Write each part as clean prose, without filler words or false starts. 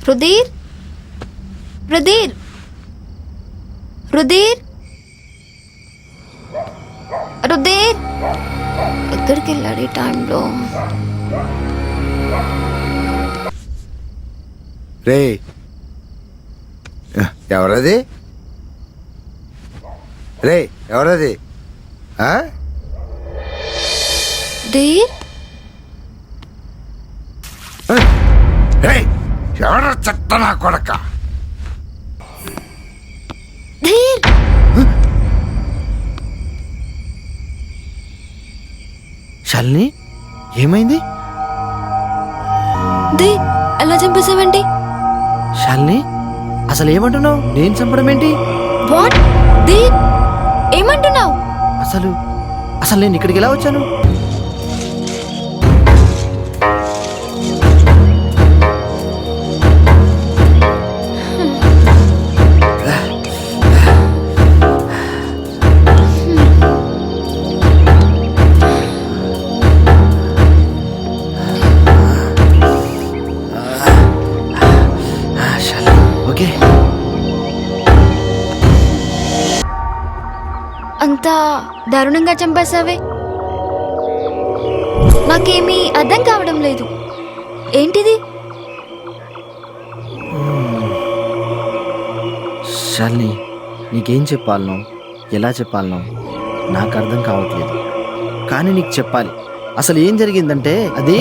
రుధీర్ రుధీర్ రుధీర్ రుధీర్ ఎక్కడికి వెళ్ళాడు ఈ టైంలో? రే ఎవరది? రే ఎవరది? ధీర్ ఎవర చెత్త నా కొడక? ధీర్ శాలిని ఏమైంది? ధీర్ ఎలా చంపేశావండి? శాలిని అసలు ఏమంటున్నావు? నేను చంపడం ఏంటి? వాట్? ధీర్ ఏమంటున్నావు? అసలు అసలు నేను ఇక్కడికి ఎలా వచ్చాను? ఓకే, అంత దారుణంగా చంపేశావే, నాకేమీ అర్థం కావడం లేదు. ఏంటిది? శాలిని నీకేం చెప్పాలనో ఎలా చెప్పాలనో నాకు అర్థం కావట్లేదు. కానీ నీకు చెప్పాలి. అసలు ఏం జరిగిందంటే అది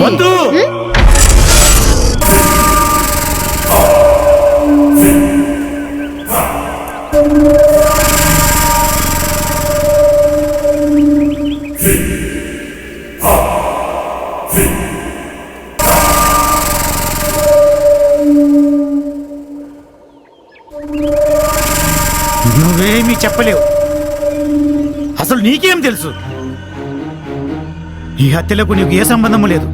నువ్వేమీ చెప్పలేవు. అసలు నీకేం తెలుసు? ఈ హత్యలకు నీకు ఏ సంబంధము లేదు.